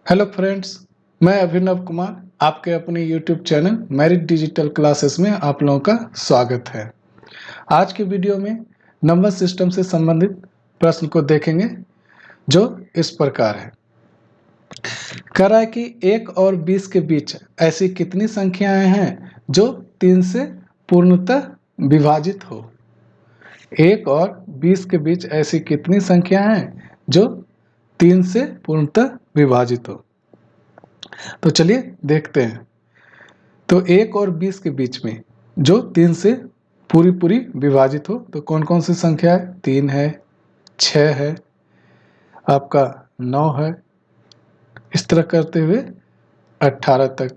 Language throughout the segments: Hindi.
हेलो फ्रेंड्स, मैं अभिनव कुमार आपके अपने YouTube channel merit digital classes में आप लोगों का स्वागत है। आज की वीडियो में नंबर सिस्टम से संबंधित प्रश्न को देखेंगे जो इस प्रकार है। कह रहा है कि 1 और 20 के बीच ऐसी कितनी संख्याएं हैं जो 3 से पूर्णतः विभाजित हो। 1 और 20 के बीच ऐसी कितनी संख्याएं हैं जो 3 से पूर्णतः विभाजित हो। तो चलिए देखते हैं। तो 1 और 20 के बीच में जो 3 से पूरी विभाजित हो तो कौन कौन सी संख्या है? 3 है, 6 है, आपका 9 है, इस तरह करते हुए 18 तक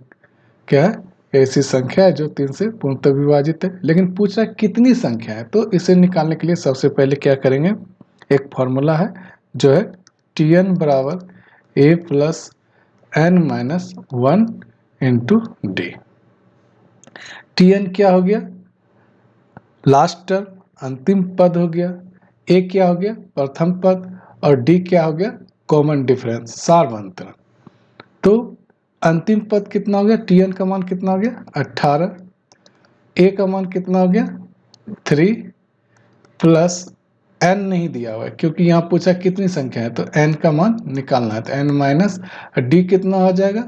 क्या है? ऐसी संख्या है जो 3 से पूर्णतः विभाजित है। लेकिन पूछ रहा है कितनी संख्या है, तो इसे निकालने के लिए सबसे पहले क्या करेंगे, एक फॉर्मूला है जो है Tn बराबर a plus n minus 1 into D. Tn क्या हो गया? लास्ट टर्म, अंतिम पद हो गया। ए क्या हो गया? प्रथम पद। और डी क्या हो गया? कॉमन डिफरेंस, सार्वंतरण। तो अंतिम पद कितना हो गया? Tn का मान कितना हो गया? 18। ए का मान कितना हो गया? 3 प्लस n नहीं दिया हुआ है क्योंकि यहाँ पूछा कितनी संख्या है, तो n का मान निकालना है। तो n माइनस डी कितना हो जाएगा?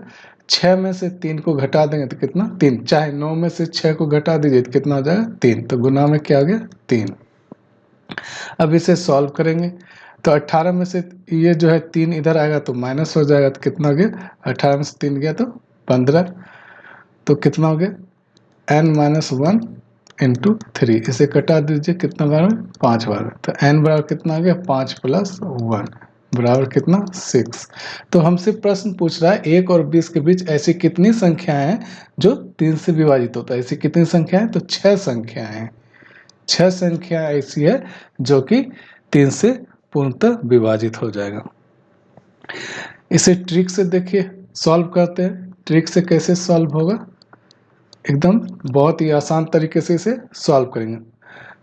6 में से 3 को घटा देंगे तो कितना? 3। चाहे 9 में से 6 को घटा दीजिए तो कितना हो जाएगा? 3। तो गुना में क्या हो गया? 3। अब इसे सॉल्व करेंगे तो 18 में से ये जो है 3 इधर आएगा तो माइनस हो जाएगा, तो कितना हो गया? 18 में से 3 गया तो 15। तो कितना हो गया? n minus 1 into 3। इसे कटा दीजिए, कितना बार में? 5 बार में। तो n बराबर कितना आ गया? 5 प्लस 1 बराबर कितना? 6। तो हमसे प्रश्न पूछ रहा है 1 और 20 के बीच ऐसी कितनी संख्याएं हैं जो 3 से विभाजित होता है। ऐसी कितनी संख्या है? तो 6 संख्याएं हैं। 6 संख्या ऐसी है जो कि 3 से पूर्णतः विभाजित हो जाएगा। इसे ट्रिक से देखिए, सॉल्व करते हैं। ट्रिक से कैसे सॉल्व होगा? एकदम बहुत ही आसान तरीके से इसे सॉल्व करेंगे।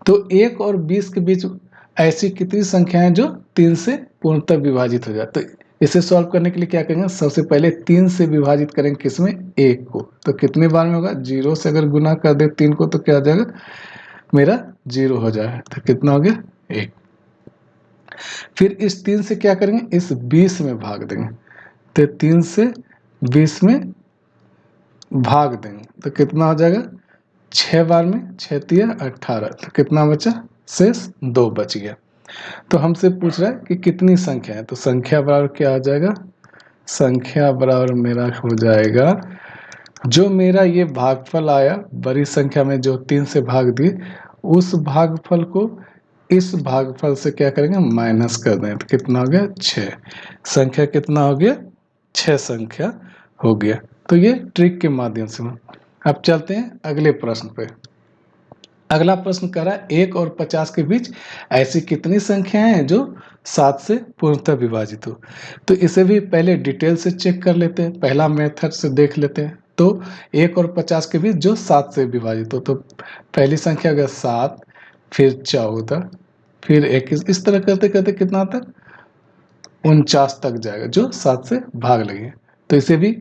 तो 1 और 20 के बीच ऐसी कितनी संख्याएं जो 3 से पूर्णतः विभाजित हो जाए। तो इसे सॉल्व करने के लिए क्या करेंगे? सबसे पहले 3 से विभाजित करेंगे, किसमें? 1 को। तो कितने बार में होगा? 0 से अगर गुना कर दे 3 को तो क्या आ जाएगा? मेरा 0 हो जाएगा। तो कितना हो गया? 1। फिर इस 3 से क्या करेंगे? इस 20 में भाग देंगे। तो 3 से 20 में भाग देंगे तो कितना हो जाएगा? 6 बार में 6 तिया 18। तो कितना बचा? शेष 2 बच गया। तो हमसे पूछ रहा है कि कितनी संख्या है। तो संख्या बराबर क्या हो जाएगा? संख्या बराबर मेरा हो जाएगा, जो मेरा ये भागफल आया बड़ी संख्या में जो 3 से भाग दिए, उस भागफल को इस भागफल से क्या करेंगे? माइनस कर दें। तो कितना हो गया? 6। संख्या कितना हो गया? 6 संख्या हो गया। तो ये ट्रिक के माध्यम से। अब चलते हैं अगले प्रश्न पे। अगला प्रश्न कह रहा है 1 और 50 के बीच ऐसी कितनी संख्याएं हैं जो 7 से पूर्णतः विभाजित हो। तो इसे भी पहले डिटेल से चेक कर लेते हैं, पहला मेथड से देख लेते हैं। तो 1 और 50 के बीच जो 7 से विभाजित हो, तो पहली संख्या अगर 7, फिर 14, फिर 21, इस तरह करते करते कितना तक? 49 तक जाएगा जो 7 से भाग लगे। तो इसे भी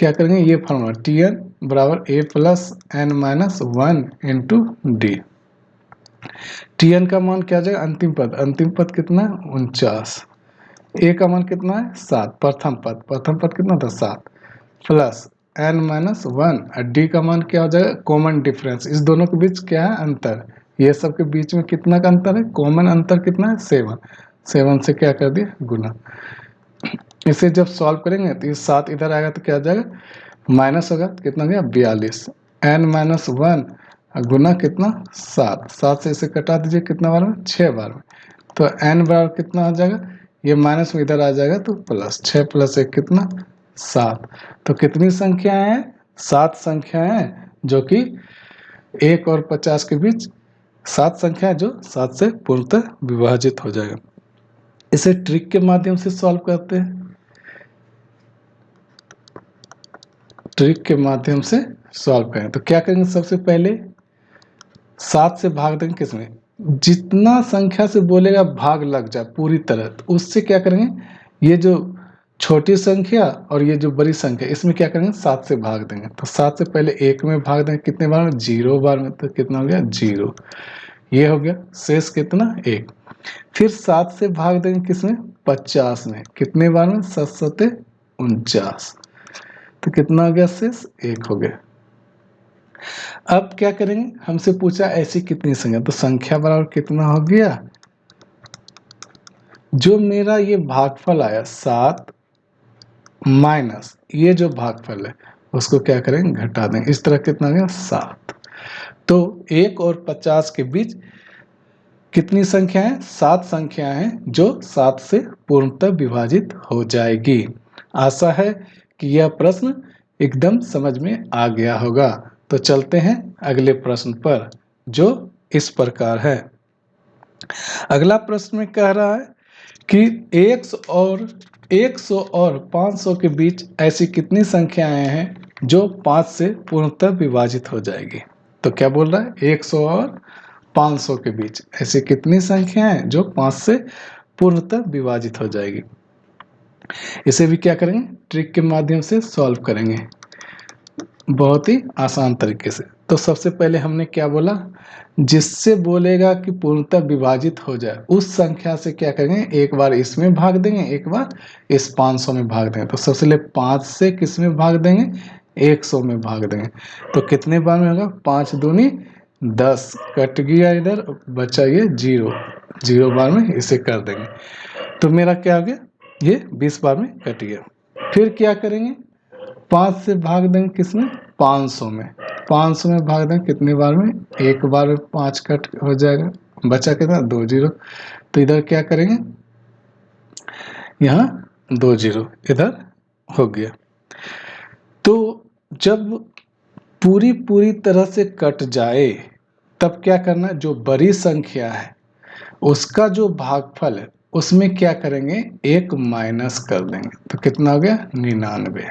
क्या करेंगे? ये फॉर्मूला Tn बराबर a plus n minus 1 into D. Tn का मान क्या जाएगा? अंतिम पद। अंतिम पद कितना है? 49। a का मान कितना है? 7। प्रथम पद, प्रथम पद कितना था? 7 प्लस n माइनस 1। और d का मान क्या हो जाएगा? Common difference. इस दोनों के बीच क्या है? अंतर। ये सब के बीच में कितना का अंतर है? कॉमन अंतर कितना है? 7। 7 से क्या कर दिया? गुना। इसे जब सॉल्व करेंगे तो ये 7 इधर आएगा तो क्या आ जाएगा? माइनस होगा तो कितना गया? 42। n माइनस 1 गुना कितना? 7। 7 से इसे कटा दीजिए, कितना बार में? 6 बार में। तो n बराबर कितना आ जाएगा? ये माइनस में इधर आ जाएगा तो प्लस। 6 प्लस 1 कितना? 7। तो कितनी संख्याएं हैं? 7 संख्याएं हैं जो कि 1 और 50 के बीच 7 संख्या है जो 7 से पूर्णतः विभाजित हो जाएगा। इसे ट्रिक के माध्यम से सॉल्व करते हैं। ट्रिक के माध्यम से सॉल्व करें तो क्या करेंगे? सबसे पहले 7 से भाग देंगे, किसमें? जितना संख्या से बोलेगा भाग लग जाए पूरी तरह, तो उससे क्या करेंगे? ये जो छोटी संख्या और ये जो बड़ी संख्या, इसमें क्या करेंगे 7 से भाग देंगे। तो 7 से पहले 1 में भाग देंगे, कितने बार में 0 बार में, तो कितना हो गया 0। ये हो गया, शेष कितना 1। फिर 7 से भाग देंगे किसमें 50 में, कितने बार में 7 7 49, तो कितना हो गया शेष 1 हो गया। अब क्या करेंगे, हमसे पूछा ऐसी कितनी संख्या, तो संख्या बराबर कितना हो गया, जो मेरा ये भागफल आया 7 माइनस ये जो भागफल है उसको क्या करेंगे घटा देंगे, इस तरह कितना गया 7। तो 1 और 50 के बीच कितनी संख्या है, 7 संख्या है जो 7 से पूर्णतः विभाजित हो जाएगी। आशा है कि यह प्रश्न एकदम समझ में आ गया होगा। तो चलते हैं अगले प्रश्न पर, जो इस प्रकार है। अगला प्रश्न में कह रहा है कि 100 और 500 के बीच ऐसी कितनी संख्याएं हैं जो 5 से पूर्णतः विभाजित हो जाएगी। तो क्या बोल रहा है, 100 और 500 के बीच ऐसी कितनी संख्याएं जो 5 से पूर्णतः विभाजित हो जाएगी। इसे भी क्या करेंगे, ट्रिक के माध्यम से सॉल्व करेंगे, बहुत ही आसान तरीके से। तो सबसे पहले हमने क्या बोला, जिससे बोलेगा कि पूर्णतः विभाजित हो जाए उस संख्या से क्या करेंगे, एक बार इसमें भाग देंगे, एक बार इस 500 में भाग देंगे। तो सबसे पहले 5 से किस में भाग देंगे, 100 में भाग देंगे। तो कितने बार में होगा, 5 दूनी 10, कट गया इधर, बचा ये 0, 0 बार में इसे कर देंगे। तो मेरा क्या हो गया, ये 20 बार में कट गया। फिर क्या करेंगे, 5 से भाग देंगे किसमें, 500 में। 500 में भाग देंगे कितने बार में, एक बार में 5 कट हो जाएगा, बचा कितना 2 0। तो इधर क्या करेंगे, यहाँ 2 0 इधर हो गया। तो जब पूरी तरह से कट जाए तब क्या करना है, जो बड़ी संख्या है उसका जो भागफल है उसमें क्या करेंगे, 1 माइनस कर देंगे। तो कितना हो गया 99।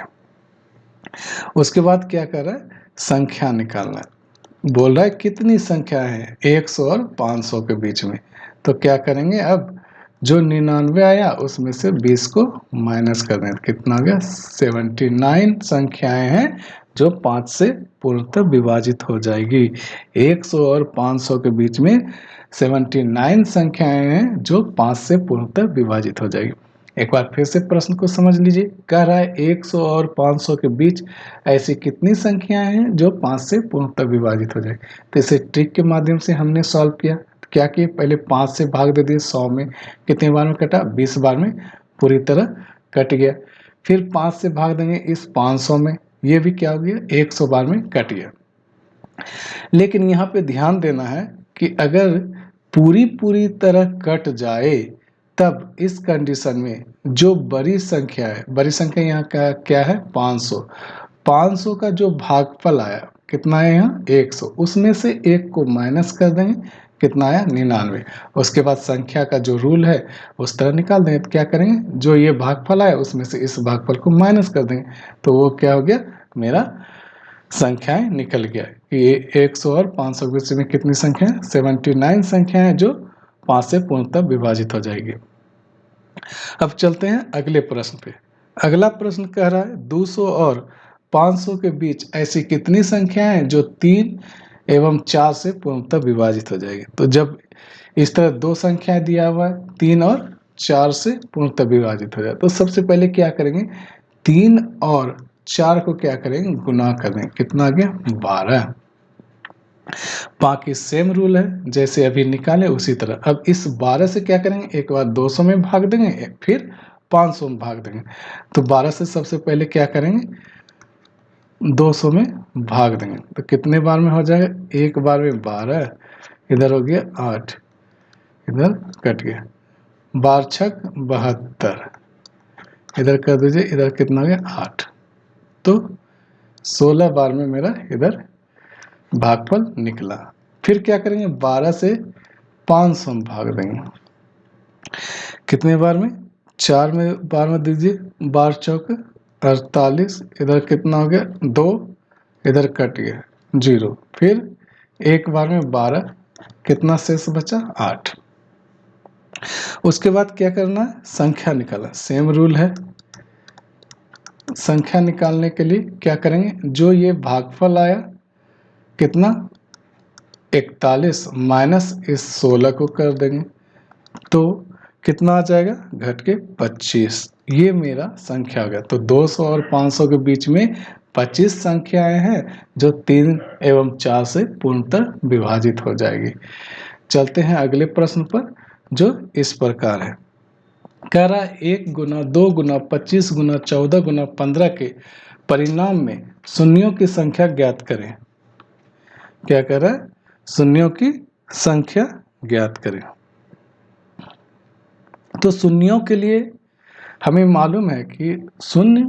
उसके बाद क्या कर रहा है, संख्या निकालना है। बोल रहा है कितनी संख्या है 100 और 500 के बीच में। तो क्या करेंगे, अब जो 99 आया उसमें से 20 को माइनस कर दें, कितना हो गया 79 संख्याएं हैं जो 5 से पूर्णतः विभाजित हो जाएगी। 100 और 500 के बीच में 79 संख्याएं हैं जो 5 से पूर्णतः विभाजित हो जाएगी। एक बार फिर से प्रश्न को समझ लीजिए। कह रहा है 100 और 500 के बीच ऐसी कितनी संख्याएं हैं जो 5 से पूर्णतः विभाजित हो जाए। तो इसे ट्रिक के माध्यम से हमने सॉल्व किया। तो क्या किए, पहले 5 से भाग दे दिए 100 में, कितने बार में कटा 20 बार में पूरी तरह कट गया। फिर 5 से भाग देंगे इस 500 में, ये भी क्या हो गया 100 बार में कट गया। लेकिन यहाँ पे ध्यान देना है कि अगर पूरी तरह कट जाए तब इस कंडीशन में जो बड़ी संख्या है, बड़ी संख्या यहाँ का क्या है 500, 500 का जो भागफल आया कितना है यहाँ 100, उसमें से 1 को माइनस कर देंगे, कितना आया 99। उसके बाद संख्या का जो रूल है उस तरह निकाल देंगे। तो क्या करेंगे, जो ये भागफल आया उसमें से इस भागफल को माइनस कर देंगे। तो वो क्या हो गया, मेरा संख्याएं निकल गया कि 100 और 500 के बीच में कितनी संख्या है 79 संख्या है जो 5 से पूर्णतः विभाजित हो जाएगी। अब चलते हैं अगले प्रश्न पे। अगला प्रश्न कह रहा है 200 और 500 के बीच ऐसी कितनी संख्याएं हैं जो 3 एवं 4 से पूर्णतः विभाजित हो जाएगी। तो जब इस तरह दो संख्याएं दिया हुआ है 3 और 4 से पूर्णतः विभाजित हो जाए, तो सबसे पहले क्या करेंगे, 3 और 4 को क्या करेंगे गुना कर देंगे, कितना आ गया 12। बाकी सेम रूल है जैसे अभी निकाले उसी तरह। अब इस 12 से क्या करेंगे, एक बार 200 में भाग देंगे, फिर 500 में भाग देंगे। तो 12 से सबसे पहले क्या करेंगे 200 में भाग देंगे, तो कितने बार में हो जाएगा, एक बार में 12, इधर हो गया 8, इधर कट गया, 12 छक 72, इधर कर दीजिए, इधर कितना हो गया 8। तो 16 बार में मेरा इधर भागफल निकला। फिर क्या करेंगे 12 से 500 में भाग देंगे, कितने बार में 4 में बार में दीजिए, 12 चौक 48, इधर कितना हो गया 2, इधर कट गया 0। फिर एक बार में 12, कितना शेष बचा 8। उसके बाद क्या करना है, संख्या निकालना, सेम रूल है। संख्या निकालने के लिए क्या करेंगे, जो ये भागफल आया कितना 41 माइनस इस 16 को कर देंगे तो कितना आ जाएगा, घट के 25। ये मेरा संख्या हो गया। तो 200 और 500 के बीच में 25 संख्याएं हैं जो 3 एवं 4 से पूर्णतः विभाजित हो जाएगी। चलते हैं अगले प्रश्न पर जो इस प्रकार है। कह रहा है 1 गुना 2 गुना 25 गुना 14 गुना 15 के परिणाम में शून्यों की संख्या ज्ञात करें। क्या कह रहा है, शून्यों की संख्या ज्ञात करें। तो शून्यों के लिए हमें मालूम है कि शून्य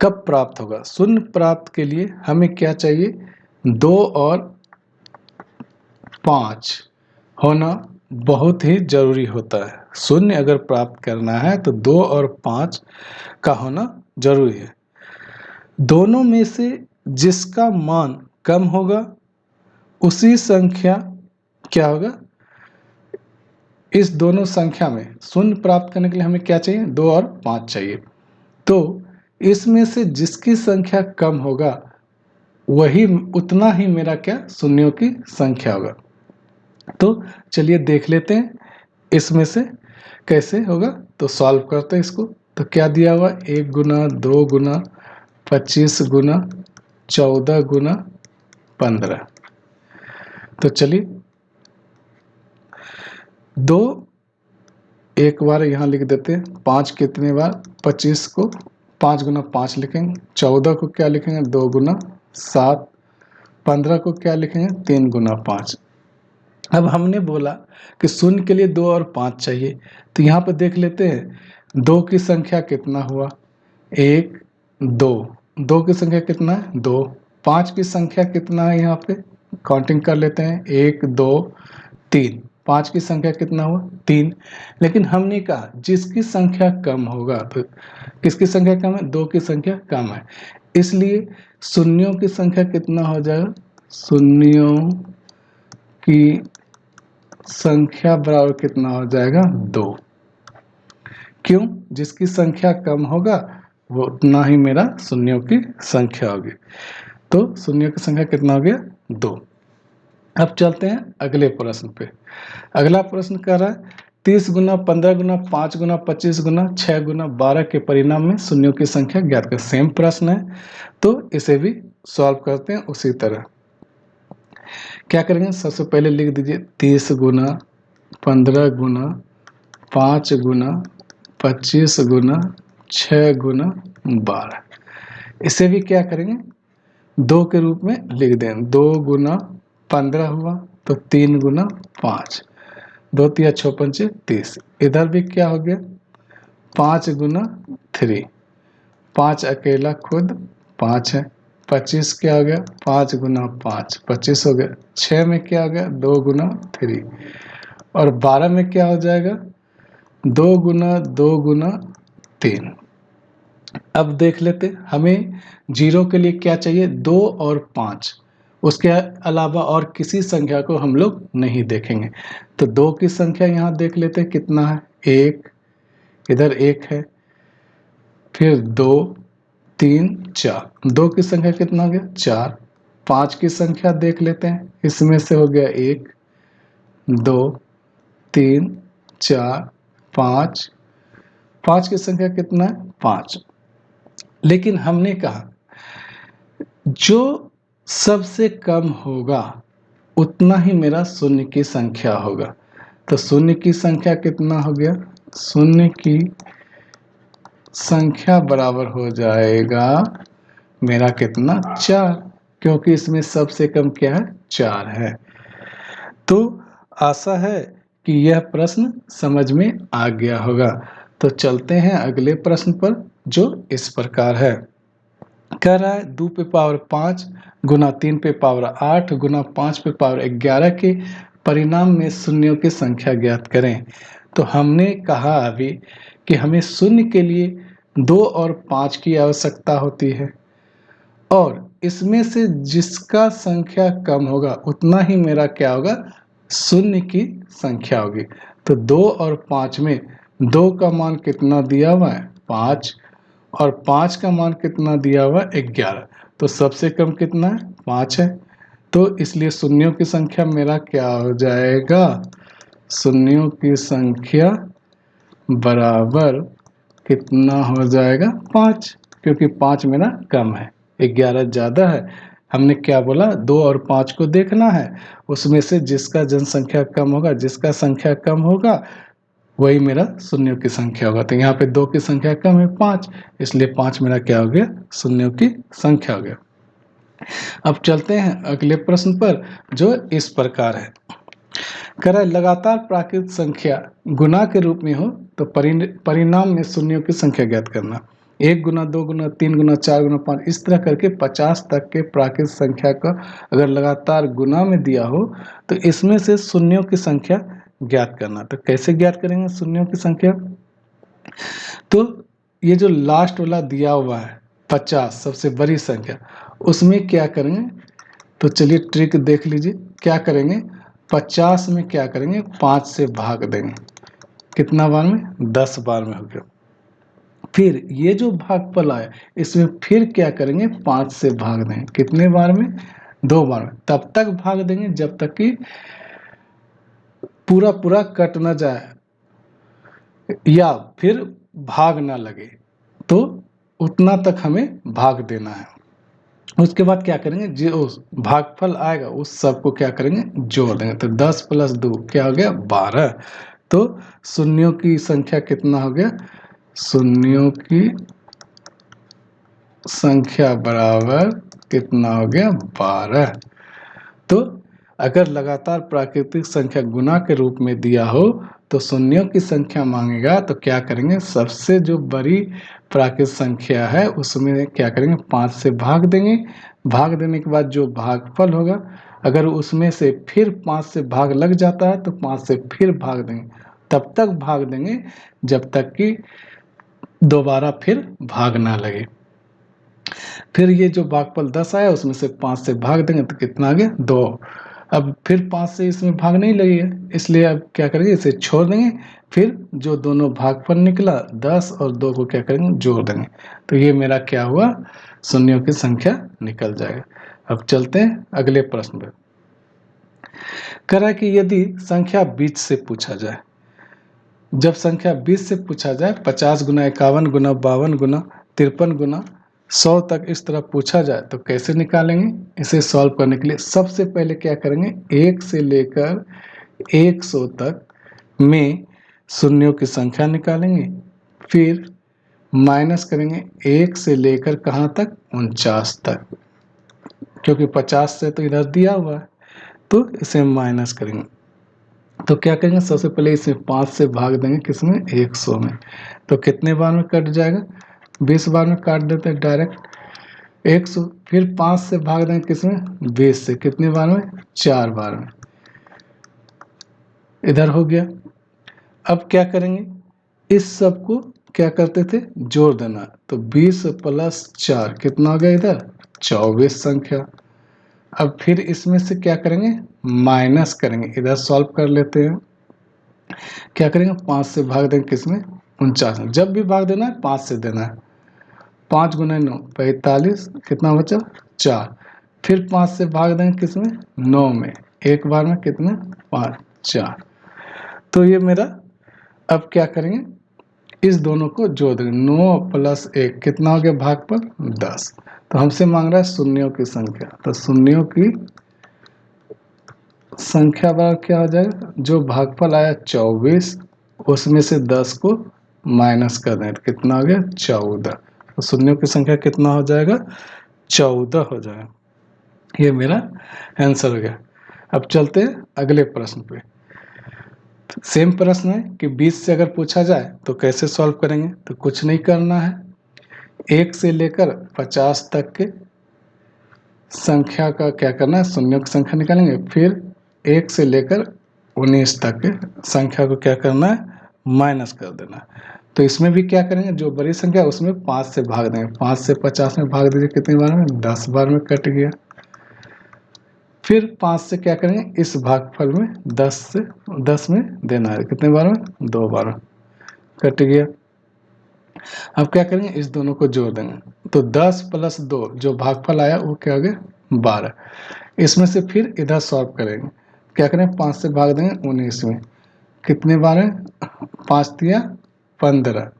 कब प्राप्त होगा। शून्य प्राप्त के लिए हमें क्या चाहिए, 2 और 5 होना बहुत ही जरूरी होता है। शून्य अगर प्राप्त करना है तो 2 और 5 का होना जरूरी है। दोनों में से जिसका मान कम होगा उसी संख्या क्या होगा, इस दोनों संख्या में शून्य प्राप्त करने के लिए हमें क्या चाहिए, 2 और 5 चाहिए। तो इसमें से जिसकी संख्या कम होगा वही उतना ही मेरा क्या, शून्यों की संख्या होगा। तो चलिए देख लेते हैं इसमें से कैसे होगा। तो सॉल्व करते हैं इसको। तो क्या दिया हुआ, 1 गुना 2 गुना 25 गुना 14 गुना 15। तो चलिए 2 एक बार यहाँ लिख देते हैं, 5 कितने बार, 25 को 5 गुना 5 लिखेंगे, 14 को क्या लिखेंगे 2 गुना 7, 15 को क्या लिखेंगे 3 गुना 5। अब हमने बोला कि शून्य के लिए 2 और 5 चाहिए। तो यहाँ पर देख लेते हैं 2 की संख्या कितना हुआ, 1 2, 2 की संख्या कितना है 2, 5 की संख्या कितना है, यहाँ पे काउंटिंग कर लेते हैं 1 2 3, 5 की संख्या कितना हुआ 3। लेकिन हमने कहा जिसकी संख्या कम होगा, तो किसकी संख्या कम है, 2 की संख्या कम है, इसलिए शून्यों की संख्या कितना हो जाएगा, शून्यों की संख्या बराबर कितना हो जाएगा 2। क्यों, जिसकी संख्या कम होगा वो उतना ही मेरा शून्यों की संख्या होगी। तो शून्यों की संख्या कितना हो गया 2। अब चलते हैं अगले प्रश्न पे। अगला प्रश्न कह रहा है 30 गुना 15 गुना 5 गुना 25 गुना 6 गुना 12 के परिणाम में शून्यों की संख्या ज्ञात कर। सेम प्रश्न है तो इसे भी सॉल्व करते हैं उसी तरह। क्या करेंगे, सबसे पहले लिख दीजिए 30 गुना 15 गुना 5 गुना 25 गुना 6 गुना 12। इसे भी क्या करेंगे 2 के रूप में लिख दें। 2 गुना 15 हुआ तो 3 गुना 5, 2 तिया 6 पंचे 30। इधर भी क्या हो गया 5 गुना 3, 5 अकेला खुद 5 है, 25 क्या हो गया 5 गुना 5 25 हो गया। 6 में क्या हो गया 2 गुना 3 और 12 में क्या हो जाएगा 2 गुना 2 गुना 3। अब देख लेते हमें जीरो के लिए क्या चाहिए 2 और 5, उसके अलावा और किसी संख्या को हम लोग नहीं देखेंगे। तो 2 की संख्या यहाँ देख लेते कितना है 1, इधर 1 है, फिर 2 3 4, 2 की संख्या कितना हो गया 4। 5 की संख्या देख लेते हैं, इसमें से हो गया 1 2 3 4 5, 5 की संख्या कितना है 5। लेकिन हमने कहा जो सबसे कम होगा उतना ही मेरा शून्य की संख्या होगा। तो शून्य की संख्या कितना हो गया, शून्य की संख्या बराबर हो जाएगा मेरा कितना 4, क्योंकि इसमें सबसे कम क्या है 4 है। तो आशा है कि यह प्रश्न समझ में आ गया होगा। तो चलते हैं अगले प्रश्न पर जो इस प्रकार है। कह रहा है 2 पे पावर 5 गुना 3 पे पावर 8 गुना 5 पे पावर 11 के परिणाम में शून्यों की संख्या ज्ञात करें। तो हमने कहा अभी कि हमें शून्य के लिए 2 और 5 की आवश्यकता होती है और इसमें से जिसका संख्या कम होगा उतना ही मेरा क्या होगा शून्य की संख्या होगी। तो 2 और 5 में 2 का मान कितना दिया हुआ है 5 और 5 का मान कितना दिया हुआ 11, तो सबसे कम कितना है 5 है। तो इसलिए शून्यों की संख्या मेरा क्या हो जाएगा, शून्यों की संख्या बराबर कितना हो जाएगा 5, क्योंकि 5 मेरा कम है, 11 ज़्यादा है। हमने क्या बोला, 2 और 5 को देखना है, उसमें से जिसका जनसंख्या कम होगा, जिसका संख्या कम होगा वही मेरा शून्यों की संख्या होगा। तो यहाँ पे 2 की संख्या कम है 5, इसलिए 5 मेरा क्या हो गया, शून्यों की संख्या हो गया। अब चलते हैं अगले प्रश्न पर, जो इस प्रकार है। कह रहा है लगातार प्राकृत संख्या गुना के रूप में हो तो परिणाम में शून्यों की संख्या ज्ञात करना। 1 गुना 2 गुना 3 गुना 4 गुना 5 इस तरह करके 50 तक के प्राकृत संख्या का अगर लगातार गुना में दिया हो तो इसमें से शून्यों की संख्या ज्ञात करना। तो कैसे ज्ञात करेंगे शून्यों की संख्या, तो ये जो लास्ट वाला दिया हुआ है 50 सबसे बड़ी संख्या, उसमें क्या करेंगे, तो चलिए ट्रिक देख लीजिए। क्या करेंगे, 50 में क्या करेंगे 5 से भाग देंगे, कितना बार में 10 बार में हो गया। फिर ये जो भागफल आया इसमें फिर क्या करेंगे 5 से भाग देंगे, कितने बार में 2 बार में। तब तक भाग देंगे जब तक कि पूरा पूरा कट ना जाए या फिर भाग ना लगे, तो उतना तक हमें भाग देना है। उसके बाद क्या करेंगे, जो भागफल आएगा उस सब को क्या करेंगे जोड़ देंगे। तो 10 + 2 क्या हो गया 12। तो शून्यों की संख्या कितना हो गया, शून्यों की संख्या बराबर कितना हो गया 12। तो अगर लगातार प्राकृतिक संख्या गुना के रूप में दिया हो तो शून्यों की संख्या मांगेगा, तो क्या करेंगे सबसे जो बड़ी प्राकृतिक संख्या है उसमें क्या करेंगे 5 से भाग देंगे। भाग देने के बाद जो भागफल होगा अगर उसमें से फिर 5 से भाग लग जाता है तो 5 से फिर भाग देंगे, तब तक भाग देंगे जब तक कि दोबारा फिर भाग ना लगे। फिर ये जो भागफल 10 आया उसमें से 5 से भाग देंगे तो कितना आ गया 2। अब फिर 5 से इसमें भाग नहीं लगेगा, इसलिए अब क्या करेंगे इसे छोड़ देंगे। फिर जो दोनों भागफल निकला 10 और 2 को क्या करेंगे जोड़ देंगे, तो ये मेरा क्या हुआ शून्यों की संख्या निकल जाएगा। अब चलते हैं अगले प्रश्न पर। कह रहा है कि यदि संख्या 20 से पूछा जाए, जब संख्या 20 से पूछा जाए 50 गुना 51 गुना 52 गुना 53 गुना 100 तक इस तरह पूछा जाए तो कैसे निकालेंगे। इसे सॉल्व करने के लिए सबसे पहले क्या करेंगे 1 से लेकर 100 तक में शून्यों की संख्या निकालेंगे, फिर माइनस करेंगे 1 से लेकर कहाँ तक 49 तक, क्योंकि 50 से तो इधर दिया हुआ है तो इसे माइनस करेंगे। तो क्या करेंगे सबसे पहले इसे 5 से भाग देंगे किसमें 100 में, तो कितने बार में कट जाएगा 20 बार में काट देते हैं डायरेक्ट 100। फिर 5 से भाग देंगे किसमें 20 से, कितने बार में 4 बार में, इधर हो गया। अब क्या करेंगे इस सब को क्या करते थे जोड़ देना, तो 20 + 4 कितना हो गया इधर 24 संख्या। अब फिर इसमें से क्या करेंगे माइनस करेंगे, इधर सॉल्व कर लेते हैं। क्या करेंगे 5 से भाग देंगे किसमें 49 में, जब भी भाग देना है 5 से देना है। 5 गुना 9 45, कितना बचा 4। फिर 5 से भाग देंगे किसमें 9 में, एक बार में कितने 5 4। तो ये मेरा अब क्या करेंगे इस दोनों को जोड़ देंगे 9 + 1 कितना हो गया भागफल 10। तो हमसे मांग रहा है शून्यों की संख्या, तो शून्यों की संख्या बार क्या हो जाएगा, जो भागफल आया 24 उसमें से 10 को माइनस कर दें तो कितना हो गया 14। तो शून्यों की संख्या कितना हो जाएगा 14 हो जाएगा। ये मेरा आंसर हो गया। अब चलते हैं अगले प्रश्न पे। सेम प्रश्न है कि 20 से अगर पूछा जाए तो कैसे सॉल्व करेंगे, तो कुछ नहीं करना है 1 से लेकर 50 तक के संख्या का क्या करना है शून्यों की संख्या निकालेंगे, फिर 1 से लेकर 19 तक के संख्या को क्या करना है माइनस कर देना है। तो इसमें भी क्या करेंगे जो बड़ी संख्या उसमें 5 से भाग देंगे, 5 से 50 में भाग दीजिए कितनी बार में 10 बार में कट गया। फिर 5 से क्या करेंगे इस भागफल में 10 में देना है कितने बार में 2 बार में कट गया। अब क्या करेंगे, इस दोनों को जोड़ देंगे, तो 10 + 2 जो भागफल आया वो क्या हो गया, 12। इसमें से फिर इधर सॉल्व करेंगे, क्या करें, 5 से भाग देंगे 19 में, कितने बार है, 5 तिया 15,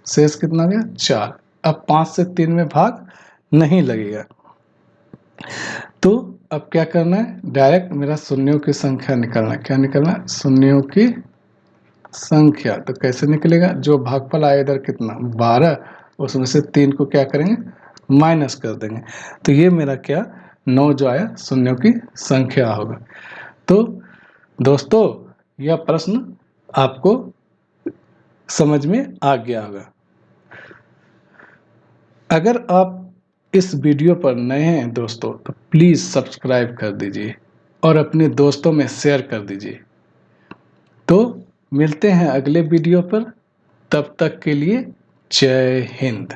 शेष कितना गया, 4। अब 5 से 3 में भाग नहीं लगेगा, तो अब क्या करना है, डायरेक्ट मेरा शून्यों की संख्या निकालना है। क्या निकालना है, शून्यों की संख्या। तो कैसे निकलेगा, जो भागफल आया इधर कितना, 12, उसमें से 3 को क्या करेंगे, माइनस कर देंगे, तो ये मेरा क्या, 9 जो आया शून्यों की संख्या होगा। तो दोस्तों यह प्रश्न आपको समझ में आ गया होगा। अगर आप इस वीडियो पर नए हैं दोस्तों, तो प्लीज़ सब्सक्राइब कर दीजिए और अपने दोस्तों में शेयर कर दीजिए। तो मिलते हैं अगले वीडियो पर, तब तक के लिए जय हिंद।